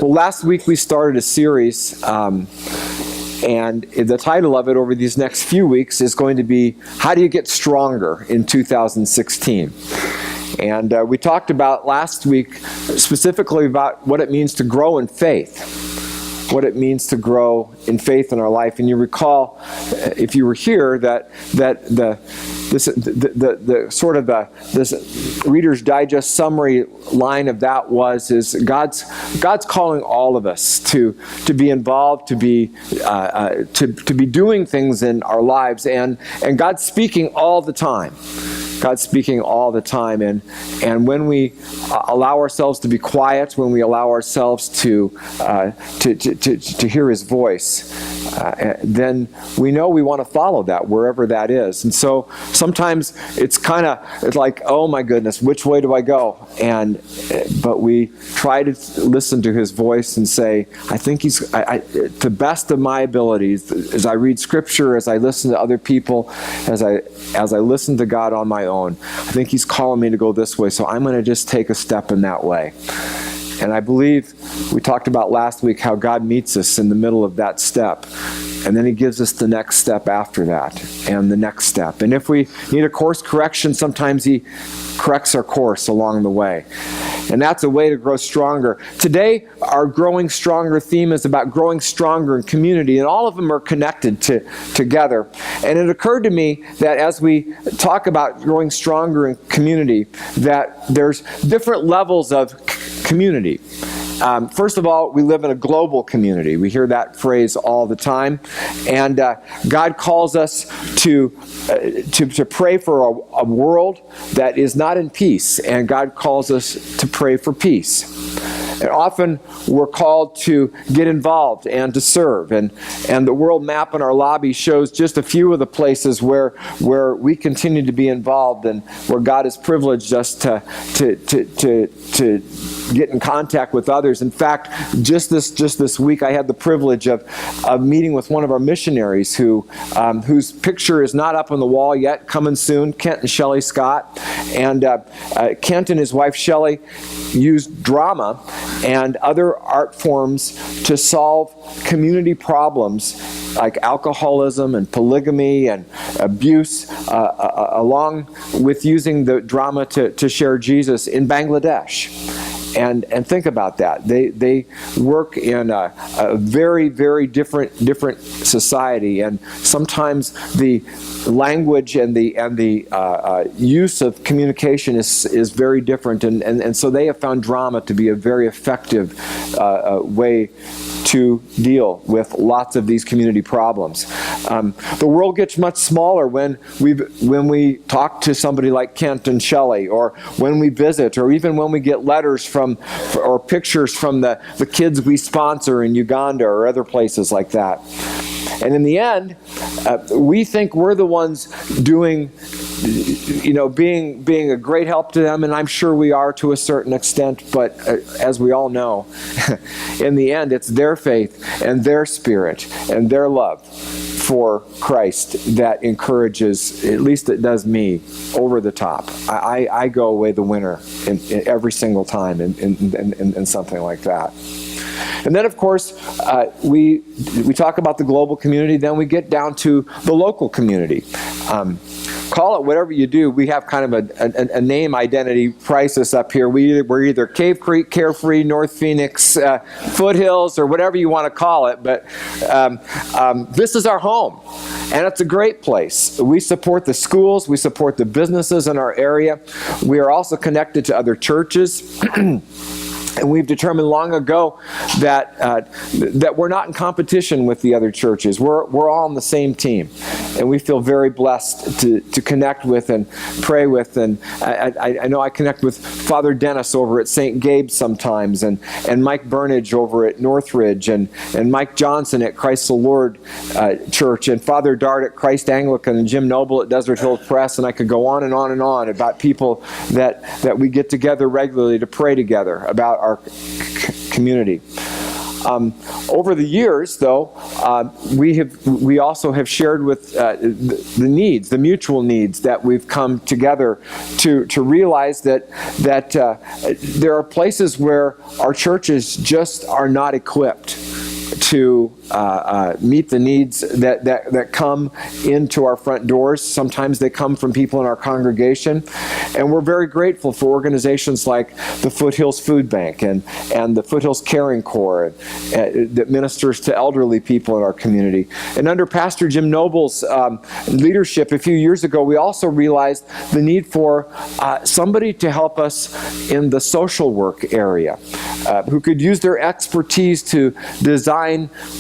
Well, last week we started a series, and the title of it over these next few weeks is going to be, How Do You Get Stronger in 2016? And we talked about last week specifically about what it means to grow in faith, what it means to grow in faith in our life. And you recall, if you were here, that this Reader's Digest summary line of that is God's calling all of us to be involved, to be doing things in our lives, and God's speaking all the time. God's speaking all the time, and when we allow ourselves to be quiet, when we allow ourselves to hear His voice, then we know we want to follow that wherever that is. And so sometimes it's like, oh my goodness, which way do I go? But we try to listen to His voice and say, I think He's, to the best of my abilities, as I read Scripture, as I listen to other people, as I listen to God on my own, I think He's calling me to go this way, so I'm going to just take a step in that way. And I believe we talked about last week how God meets us in the middle of that step. And then He gives us the next step after that, and the next step. And if we need a course correction, sometimes He corrects our course along the way. And that's a way to grow stronger. Today, our Growing Stronger theme is about growing stronger in community, and all of them are connected together. And it occurred to me that as we talk about growing stronger in community, that there's different levels of community. First of all, we live in a global community. We hear that phrase all the time. And God calls us to pray for a world that is not in peace. And God calls us to pray for peace. And often we're called to get involved and to serve. And the world map in our lobby shows just a few of the places where we continue to be involved and where God has privileged us to get in contact with others. In fact, just this week I had the privilege of meeting with one of our missionaries whose picture is not up on the wall yet, coming soon, Kent and Shelley Scott. And Kent and his wife Shelley used drama and other art forms to solve community problems like alcoholism and polygamy and abuse, along with using the drama to share Jesus in Bangladesh. And think about that. They work in a very, very different society, and sometimes the language and the use of communication is very different, and so they have found drama to be a very effective way to deal with lots of these community problems. The world gets much smaller when we talk to somebody like Kent and Shelley, or when we visit, or even when we get letters or pictures from the kids we sponsor in Uganda or other places like that. And in the end, we think we're the ones doing, being a great help to them, and I'm sure we are to a certain extent, but as we all know, in the end, it's their faith and their spirit and their love for Christ that encourages, at least it does me, over the top. I go away the winner in every single time in something like that. And then, of course, we talk about the global community, then we get down to the local community. Call it whatever you do. We have kind of a name identity crisis up here. We're either Cave Creek, Carefree, North Phoenix, Foothills, or whatever you want to call it. But this is our home, and it's a great place. We support the schools. We support the businesses in our area. We are also connected to other churches. And we've determined long ago that we're not in competition with the other churches. We're all on the same team, and we feel very blessed to connect with and pray with. And I know I connect with Father Dennis over at St. Gabe's sometimes, and Mike Burnage over at Northridge, and Mike Johnson at Christ the Lord Church, and Father Dart at Christ Anglican, and Jim Noble at Desert Hill Press, and I could go on and on and on about people that we get together regularly to pray together about our community. Over the years, though, we also have shared with the needs, the mutual needs, that we've come together to realize that there are places where our churches just are not equipped to meet the needs that come into our front doors. Sometimes they come from people in our congregation, and we're very grateful for organizations like the Foothills Food Bank and the Foothills Caring Corps that ministers to elderly people in our community. And under Pastor Jim Noble's leadership a few years ago, we also realized the need for somebody to help us in the social work area, who could use their expertise to design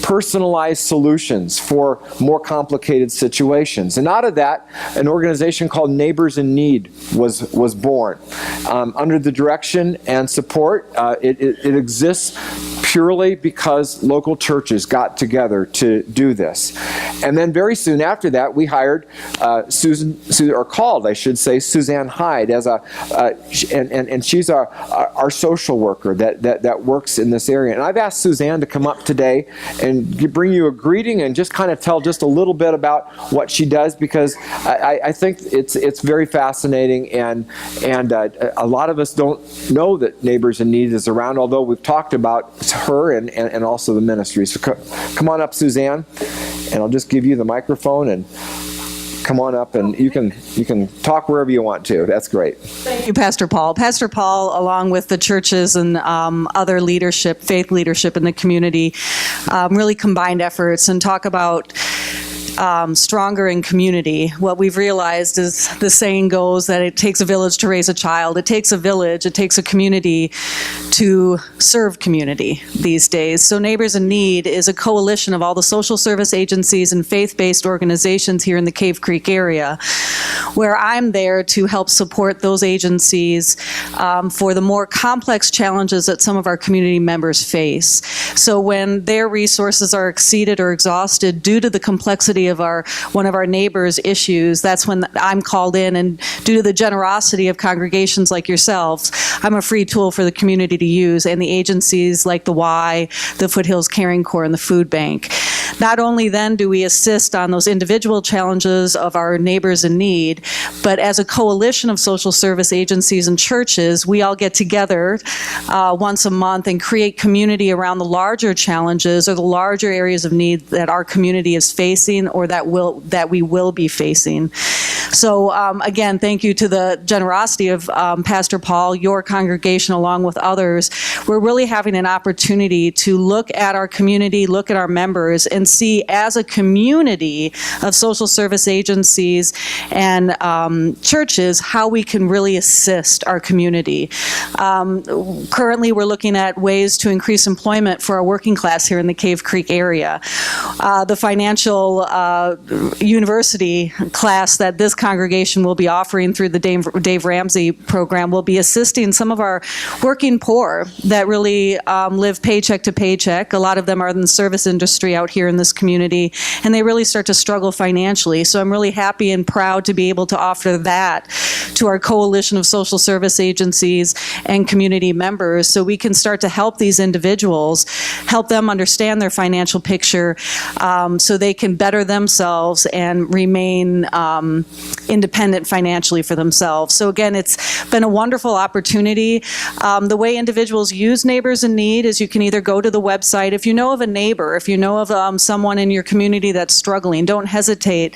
personalized solutions for more complicated situations. And out of that, an organization called Neighbors in Need was born. Under the direction and support, it exists purely because local churches got together to do this. And then very soon after that, we hired called Suzanne Hyde as and she's our social worker that works in this area. And I've asked Suzanne to come up today and bring you a greeting and just kind of tell just a little bit about what she does, because I think it's very fascinating, and a lot of us don't know that Neighbors in Need is around, although we've talked about her and also the ministry. So come on up, Suzanne, and I'll just give you the microphone, and come on up, and you can talk wherever you want to. That's great. Thank you, Pastor Paul. Pastor Paul, along with the churches and other leadership, faith leadership in the community, really combined efforts and talk about stronger in community. What we've realized is the saying goes that it takes a village to raise a child. It takes a village, it takes a community to serve community these days. So Neighbors in Need is a coalition of all the social service agencies and faith-based organizations here in the Cave Creek area, where I'm there to help support those agencies for the more complex challenges that some of our community members face. So when their resources are exceeded or exhausted due to the complexity of one of our neighbors' issues, that's when I'm called in, and due to the generosity of congregations like yourselves, I'm a free tool for the community to use, and the agencies like the Y, the Foothills Caring Corps, and the Food Bank. Not only then do we assist on those individual challenges of our neighbors in need, but as a coalition of social service agencies and churches, we all get together once a month and create community around the larger challenges or the larger areas of need that our community is facing or that we will be facing. So again, thank you to the generosity of Pastor Paul, your congregation, along with others. We're really having an opportunity to look at our community, look at our members, and see as a community of social service agencies and churches how we can really assist our community. Currently, we're looking at ways to increase employment for our working class here in the Cave Creek area. The financial university class that this congregation will be offering through the Dave Ramsey program will be assisting some of our working poor that really live paycheck to paycheck. A lot of them are in the service industry out here in this community, and they really start to struggle financially. So I'm really happy and proud to be able to offer that to our coalition of social service agencies and community members, so we can start to help these individuals, help them understand their financial picture, so they can better themselves and remain independent financially for themselves. So again, it's been a wonderful opportunity. The way individuals use Neighbors in Need is you can either go to the website. If you know of a neighbor, if you know of someone in your community that's struggling, don't hesitate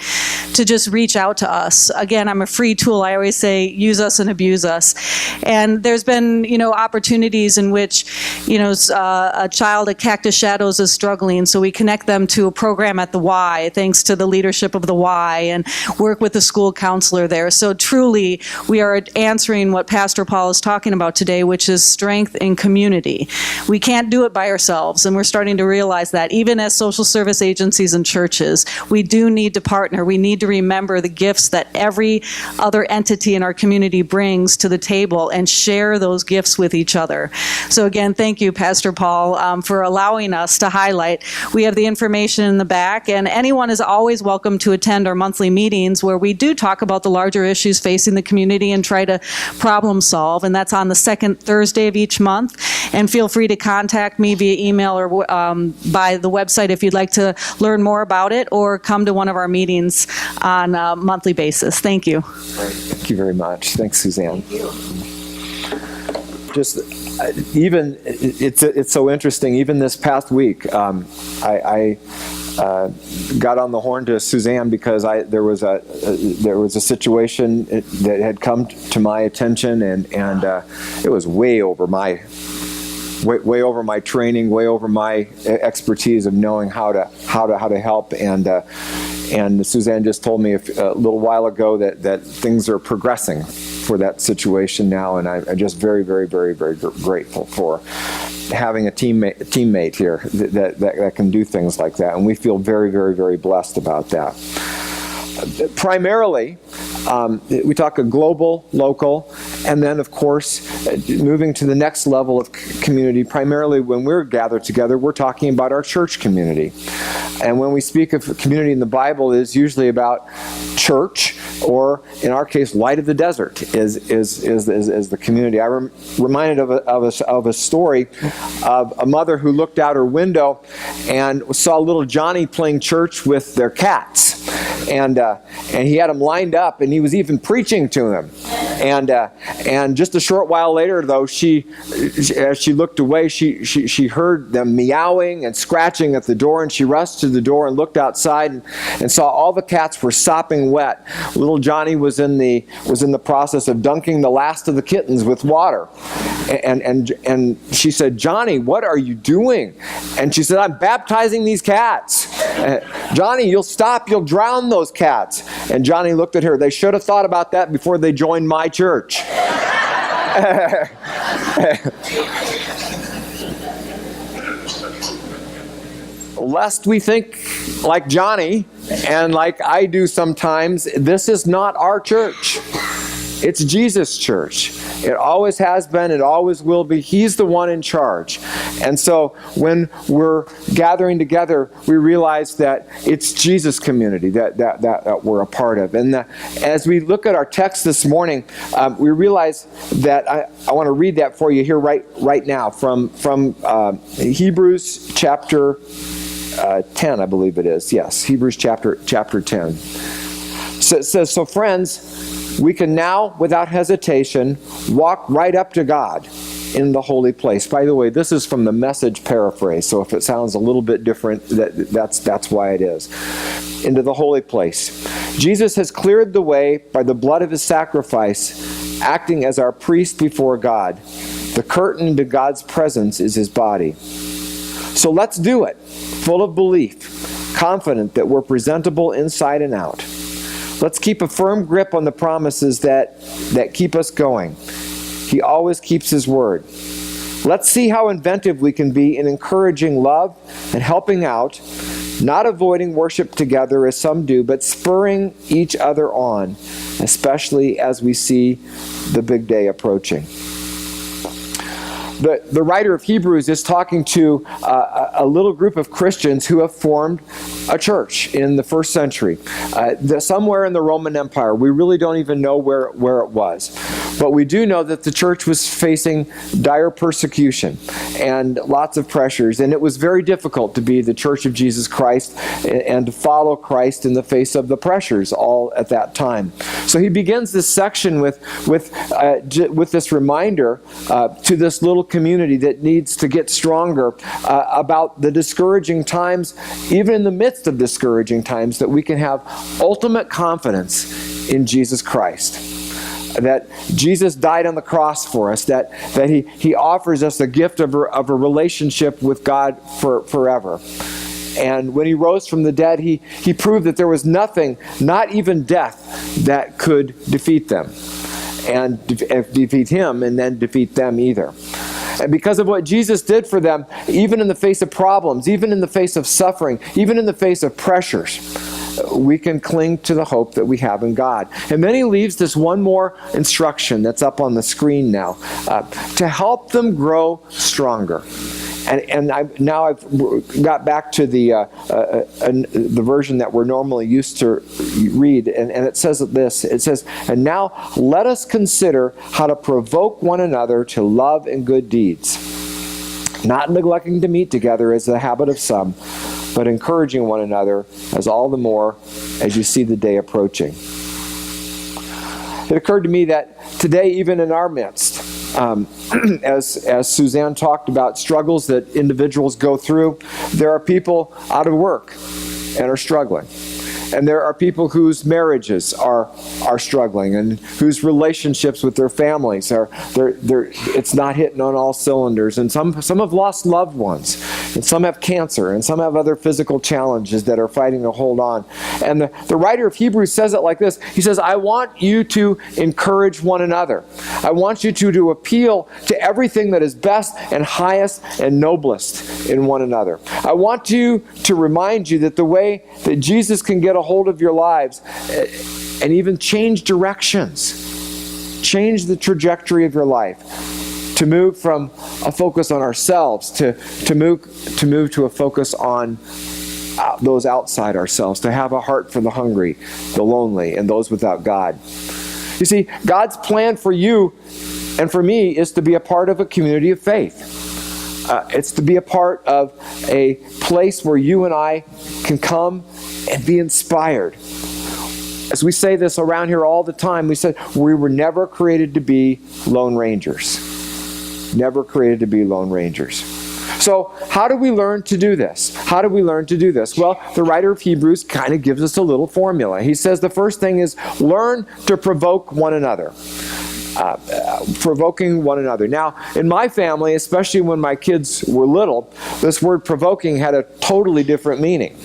to just reach out to us. Again, I'm a free tool. I always say, use us and abuse us. And there's been, opportunities in which, a child at Cactus Shadows is struggling, so we connect them to a program at the Y, thanks to the leadership of the Y, and work with the school counselor there. So truly, we are answering what Pastor Paul is talking about today, which is strength in community. We can't do it by ourselves, and we're starting to realize that. Even as social service agencies and churches. We do need to partner. We need to remember the gifts that every other entity in our community brings to the table and share those gifts with each other. So again, thank you, Pastor Paul, for allowing us to highlight. We have the information in the back, and anyone is always welcome to attend our monthly meetings where we do talk about the larger issues facing the community and try to problem solve, and that's on the second Thursday of each month. And feel free to contact me via email or by the website if you'd like to learn more about it, or come to one of our meetings on a monthly basis. Thank you. Thank you very much. Thanks, Suzanne. Just even it's so interesting. Even this past week, I got on the horn to Suzanne because there was a situation that had come to my attention, and it was way over my training, way over my expertise of knowing how to help. And Suzanne just told me a little while ago that things are progressing for that situation now, and I'm just very, very, very, very grateful for having a teammate here that can do things like that, and we feel very, very, very blessed about that. Primarily, we talk a global, local, and then, of course, moving to the next level of community. Primarily, when we're gathered together, we're talking about our church community. And when we speak of community in the Bible, it is usually about church, or in our case, light of the desert is the community. I'm reminded of a story of a mother who looked out her window and saw little Johnny playing church with their cats. And he had them lined up, and he was even preaching to them. And just a short while later, though, as she looked away, she heard them meowing and scratching at the door, and she rushed to the door and looked outside and saw all the cats were sopping wet. Little Johnny was in the process of dunking the last of the kittens with water. And she said, "Johnny, what are you doing?" And she said, "I'm baptizing these cats." "Johnny, you'll stop, you'll drown those cats." And Johnny looked at her. "They should have thought about that before they joined my church." Lest we think like Johnny, and like I do sometimes, this is not our church. It's Jesus' church. It always has been, it always will be. He's the one in charge. And so when we're gathering together, we realize that it's Jesus' community that we're a part of. And as we look at our text this morning, we realize that I want to read that for you here right now from Hebrews chapter 10, I believe it is. Yes, Hebrews chapter 10. So it says, "So friends, we can now, without hesitation, walk right up to God in the holy place." By the way, this is from the Message paraphrase, so if it sounds a little bit different, that's why it is. Into the holy place. Jesus has cleared the way by the blood of his sacrifice, acting as our priest before God. The curtain to God's presence is his body. So let's do it, full of belief, confident that we're presentable inside and out. Let's keep a firm grip on the promises that keep us going. He always keeps his word. Let's see how inventive we can be in encouraging love and helping out, not avoiding worship together as some do, but spurring each other on, especially as we see the big day approaching. The writer of Hebrews is talking to a little group of Christians who have formed a church in the first century, somewhere in the Roman Empire. We really don't even know where it was. But we do know that the church was facing dire persecution and lots of pressures, and it was very difficult to be the Church of Jesus Christ and to follow Christ in the face of the pressures all at that time. So he begins this section with this reminder to this little community that needs to get stronger about the discouraging times, even in the midst of discouraging times, that we can have ultimate confidence in Jesus Christ. That Jesus died on the cross for us, that he offers us the gift of a relationship with God forever. And when he rose from the dead, he proved that there was nothing, not even death, that could defeat them. And defeat him and then defeat them either. And because of what Jesus did for them, even in the face of problems, even in the face of suffering, even in the face of pressures, we can cling to the hope that we have in God. And then he leaves this one more instruction that's up on the screen now, to help them grow stronger. And I've got back to the version that we're normally used to read, and it says this. It says, "And now let us consider how to provoke one another to love and good deeds, not neglecting to meet together as the habit of some, but encouraging one another as all the more as you see the day approaching." It occurred to me that today, even in our midst, as Suzanne talked about struggles that individuals go through, there are people out of work and are struggling. And there are people whose marriages are struggling, and whose relationships with their families it's not hitting on all cylinders. And some have lost loved ones, and some have cancer, and some have other physical challenges that are fighting to hold on. And the writer of Hebrews says it like this. He says, "I want you to encourage one another. I want you to appeal to everything that is best and highest and noblest in one another. I want you to remind you that the way that Jesus can get a hold of your lives and even change directions, change the trajectory of your life, to move from a focus on ourselves to move to a focus on those outside ourselves, to have a heart for the hungry, the lonely, and those without God." You see, God's plan for you and for me is to be a part of a community of faith. It's to be a part of a place where you and I can come and be inspired. As we say this around here all the time, we said we were never created to be lone rangers. Never created to be lone rangers. So how do we learn to do this? How do we learn to do this? Well, the writer of Hebrews kind of gives us a little formula. He says the first thing is learn to provoke one another. Provoking one another. Now, in my family, especially when my kids were little, this word provoking had a totally different meaning.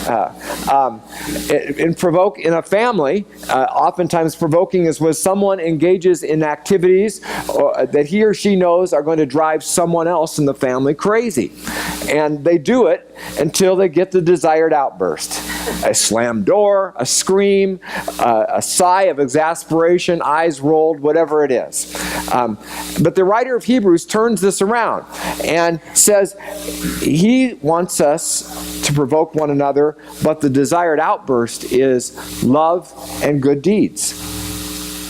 In a family, oftentimes provoking is when someone engages in activities that he or she knows are going to drive someone else in the family crazy. And they do it until they get the desired outburst. A slammed door, a scream, a sigh of exasperation, eyes rolled, whatever it is. But the writer of Hebrews turns this around and says he wants us to provoke one another, but the desired outburst is love and good deeds.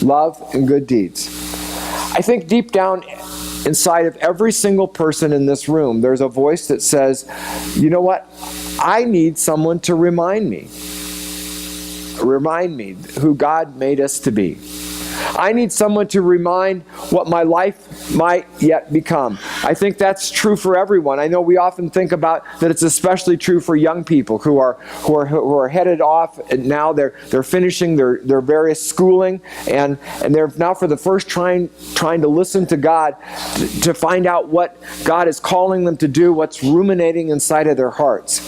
Love and good deeds. I think deep down inside of every single person in this room, there's a voice that says, you know what? I need someone to remind me who God made us to be. I need someone to remind what my life might yet become. I think that's true for everyone. I know we often think about that it's especially true for young people who are headed off, and now they're finishing their various schooling, and they're now for the first trying to listen to God, to find out what God is calling them to do, what's ruminating inside of their hearts.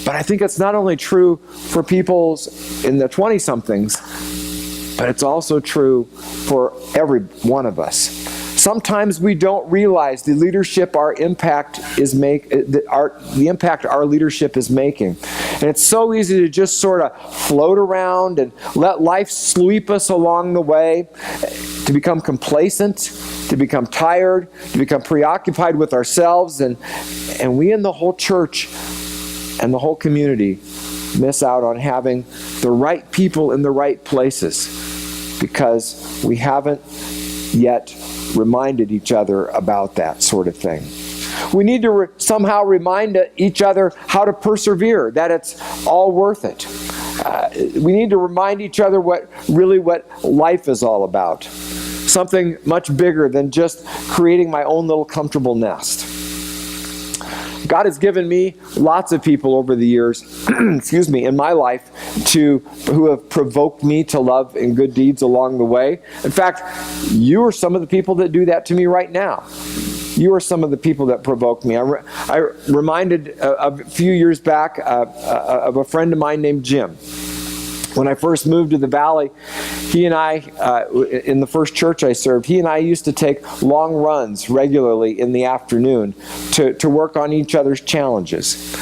But I think it's not only true for people in the 20-somethings, but it's also true for every one of us. Sometimes we don't realize the impact our leadership is making. And it's so easy to just sort of float around and let life sweep us along the way, to become complacent, to become tired, to become preoccupied with ourselves, and we in the whole church and the whole community miss out on having the right people in the right places because we haven't yet reminded each other about that sort of thing. We need to somehow remind each other how to persevere, that it's all worth it. We need to remind each other what life is all about. Something much bigger than just creating my own little comfortable nest. God has given me lots of people over the years, in my life, who have provoked me to love and good deeds along the way. In fact, you are some of the people that do that to me right now. You are some of the people that provoke me. I reminded a few years back of a friend of mine named Jim. When I first moved to the Valley, he and I, in the first church I served, he and I used to take long runs regularly in the afternoon to work on each other's challenges.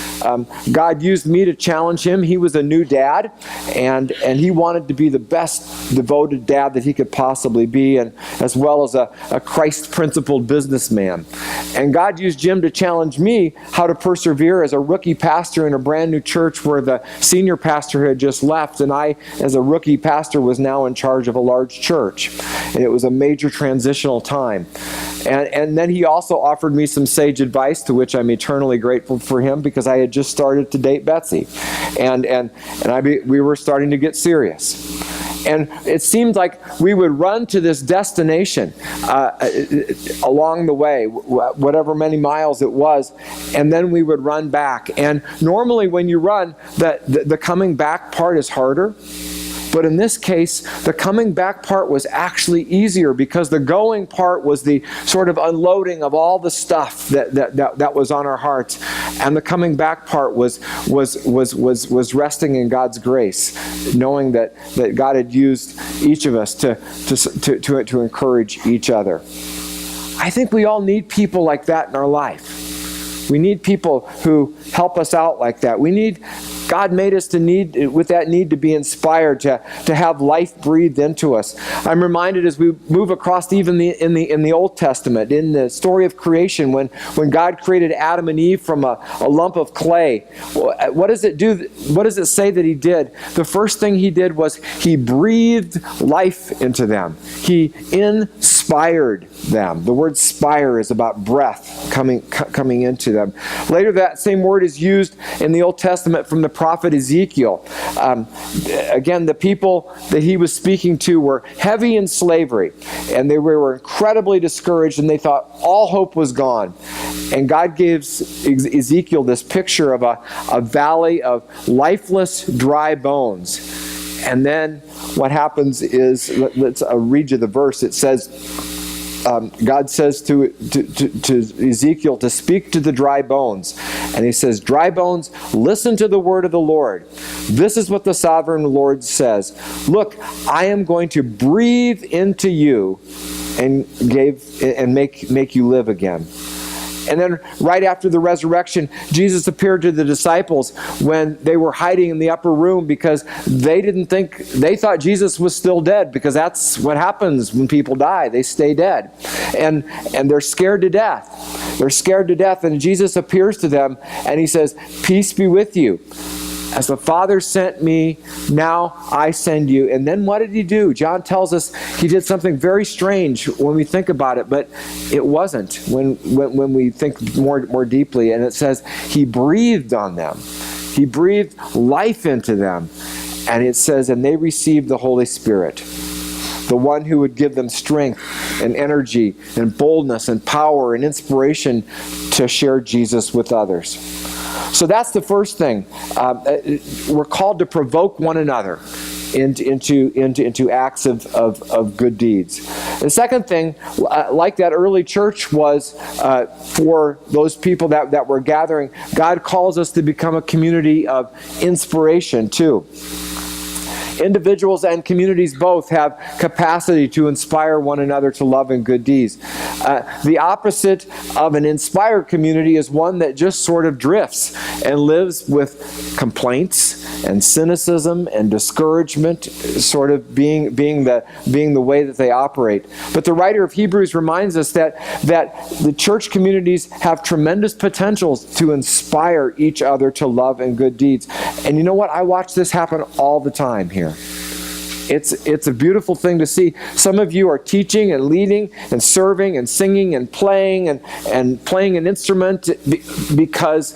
God used me to challenge him. He was a new dad, and he wanted to be the best devoted dad that he could possibly be, and as well as a Christ-principled businessman. And God used Jim to challenge me how to persevere as a rookie pastor in a brand new church where the senior pastor had just left, and I, as a rookie pastor, was now in charge of a large church. And it was a major transitional time. And then he also offered me some sage advice, to which I'm eternally grateful for him, because I had just started to date Betsy. And we were starting to get serious. And it seemed like we would run to this destination along the way, whatever many miles it was, and then we would run back. And normally when you run, the coming back part is harder. But in this case, the coming back part was actually easier, because the going part was the sort of unloading of all the stuff that was on our hearts, and the coming back part was resting in God's grace, knowing that God had used each of us to encourage each other. I think we all need people like that in our life. We need people who help us out like that. God made us with that need to be inspired, to have life breathed into us. I'm reminded as we move across even in the Old Testament, in the story of creation, when God created Adam and Eve from a lump of clay. What does it do? What does it say that he did? The first thing he did was he breathed life into them. He inspired them. The word spire is about breath coming into them. Later, that same word is used in the Old Testament from the prophet Ezekiel. Again, the people that he was speaking to were heavy in slavery, and they were incredibly discouraged, and they thought all hope was gone. And God gives Ezekiel this picture of a valley of lifeless, dry bones. And then what happens is, let's read you the verse. It says, God says to Ezekiel to speak to the dry bones. And he says, "Dry bones, listen to the word of the Lord. This is what the sovereign Lord says. Look, I am going to breathe into you and make you live again." And then right after the resurrection, Jesus appeared to the disciples when they were hiding in the upper room, because they thought Jesus was still dead, because that's what happens when people die. They stay dead. And they're scared to death. They're scared to death. And Jesus appears to them and he says, "Peace be with you. As the Father sent me, now I send you." And then what did he do? John tells us he did something very strange when we think about it, but it wasn't when we think more deeply. And it says he breathed on them. He breathed life into them. And it says, and they received the Holy Spirit, the one who would give them strength and energy and boldness and power and inspiration to share Jesus with others. So that's the first thing. We're called to provoke one another into acts of good deeds. The second thing, like that early church was for those people that were gathering, God calls us to become a community of inspiration too. Individuals and communities both have capacity to inspire one another to love and good deeds. The opposite of an inspired community is one that just sort of drifts and lives with complaints and cynicism and discouragement, sort of being the way that they operate. But the writer of Hebrews reminds us that the church communities have tremendous potentials to inspire each other to love and good deeds. And you know what? I watch this happen all the time here. It's a beautiful thing to see. Some of you are teaching and leading and serving and singing and playing and playing an instrument because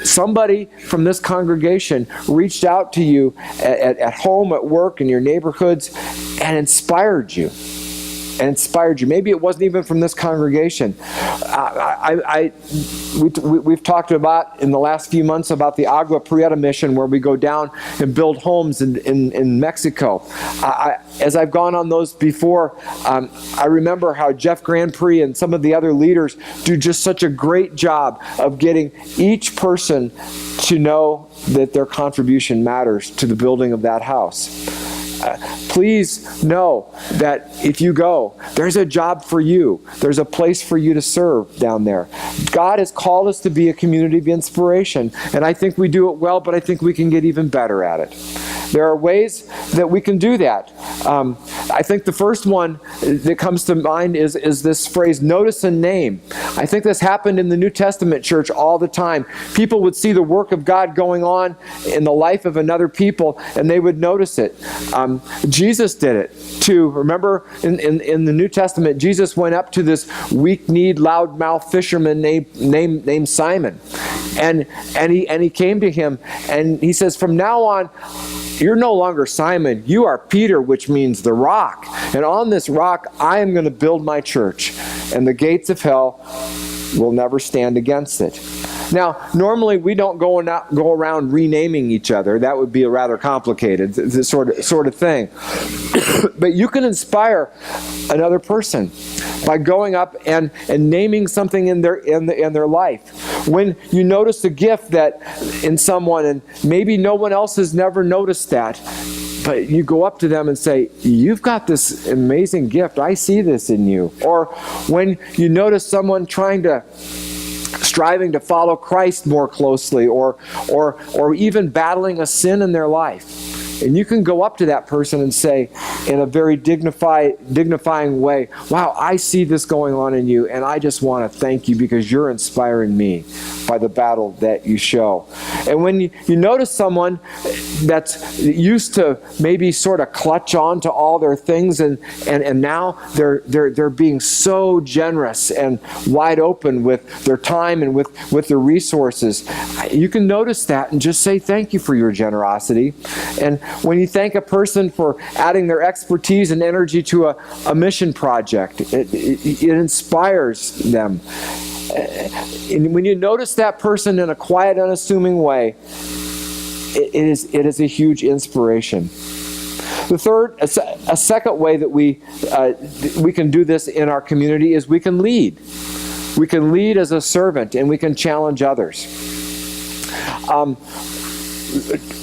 somebody from this congregation reached out to you at home, at work, in your neighborhoods, and inspired you. Maybe it wasn't even from this congregation. We've talked about in the last few months about the Agua Prieta mission, where we go down and build homes in Mexico. As I've gone on those before, I remember how Jeff Grand Prix and some of the other leaders do just such a great job of getting each person to know that their contribution matters to the building of that house. Please know that if you go, there's a job for you. There's a place for you to serve down there. God has called us to be a community of inspiration, and I think we do it well, but I think we can get even better at it. There are ways that we can do that. I think the first one that comes to mind is this phrase, notice and name. I think this happened in the New Testament church all the time. People would see the work of God going on in the life of another people, and they would notice it. Jesus did it too. Remember in the New Testament, Jesus went up to this weak-kneed, loudmouth fisherman named Simon. And he came to him, and he says, from now on, you're no longer Simon, you are Peter, which means the rock. And on this rock, I am going to build my church, and the gates of hell will never stand against it. Now, normally we don't go around renaming each other. That would be a rather complicated sort of thing. But you can inspire another person by going up and naming something in their life. When you notice a gift that in someone, and maybe no one else has never noticed that, but you go up to them and say, you've got this amazing gift. I see this in you. Or when you notice someone striving to follow Christ more closely, or even battling a sin in their life. And you can go up to that person and say, in a very dignifying way, wow, I see this going on in you, and I just want to thank you because you're inspiring me by the battle that you show. And when you notice someone that's used to maybe sort of clutch on to all their things, and now they're being so generous and wide open with their time and with their resources, you can notice that and just say thank you for your generosity. And when you thank a person for adding their expertise and energy to a mission project, it inspires them. And when you notice that person in a quiet, unassuming way, it is a huge inspiration. The third, a second way that we can do this in our community is we can lead. We can lead as a servant, and we can challenge others.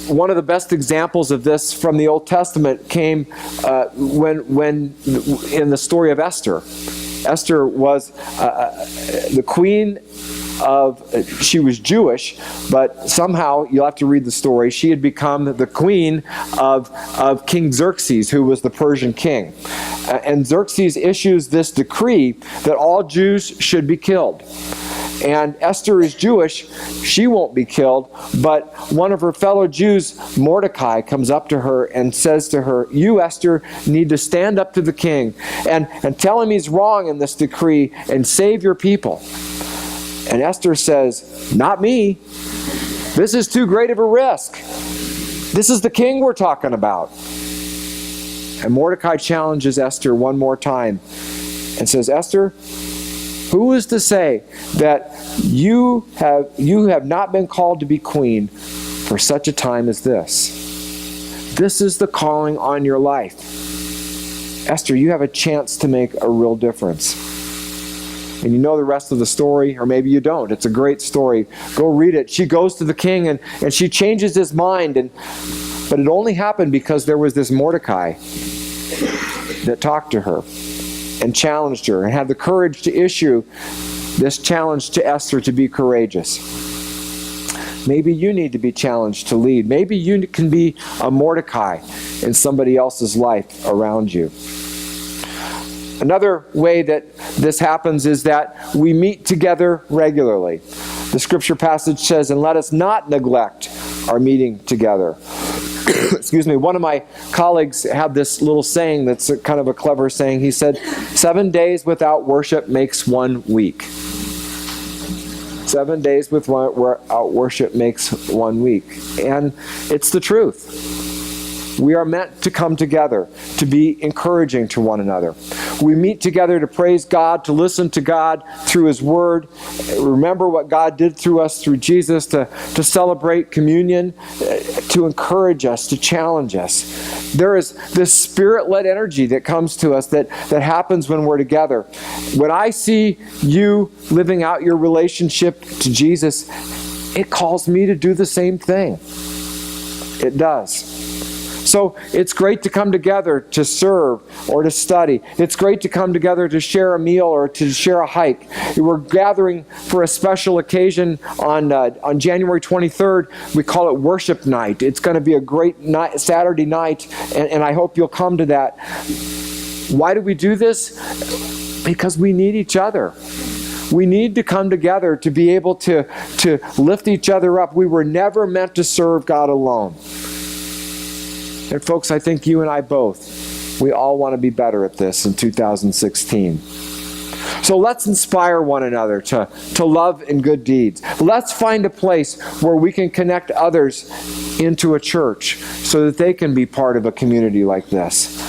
One of the best examples of this from the Old Testament came when in the story of Esther. Esther was the queen she was Jewish, but somehow, you'll have to read the story, she had become the queen of King Xerxes, who was the Persian king. And Xerxes issues this decree that all Jews should be killed. And Esther is Jewish, she won't be killed, but one of her fellow Jews, Mordecai, comes up to her and says to her, you, Esther, need to stand up to the king and tell him he's wrong in this decree and save your people. And Esther says, not me. This is too great of a risk. This is the king we're talking about. And Mordecai challenges Esther one more time and says, Esther, who is to say that you have not been called to be queen for such a time as this? This is the calling on your life. Esther, you have a chance to make a real difference. And you know the rest of the story, or maybe you don't. It's a great story. Go read it. She goes to the king and she changes his mind. But it only happened because there was this Mordecai that talked to her and challenged her and had the courage to issue this challenge to Esther to be courageous. Maybe you need to be challenged to lead. Maybe you can be a Mordecai in somebody else's life around you. Another way that this happens is that we meet together regularly. The scripture passage says, and let us not neglect our meeting together. Excuse me, one of my colleagues had this little saying that's kind of a clever saying. He said, 7 days without worship makes 1 week. 7 days without worship makes 1 week. And it's the truth. We are meant to come together, to be encouraging to one another. We meet together to praise God, to listen to God through His Word, remember what God did through us through Jesus, to celebrate communion, to encourage us, to challenge us. There is this Spirit-led energy that comes to us that happens when we're together. When I see you living out your relationship to Jesus, it calls me to do the same thing. It does. So it's great to come together to serve or to study. It's great to come together to share a meal or to share a hike. We're gathering for a special occasion on January 23rd. We call it Worship Night. It's going to be a great night, Saturday night, and I hope you'll come to that. Why do we do this? Because we need each other. We need to come together to be able to lift each other up. We were never meant to serve God alone. And folks, I think you and I both, we all want to be better at this in 2016. So let's inspire one another to love and good deeds. Let's find a place where we can connect others into a church so that they can be part of a community like this.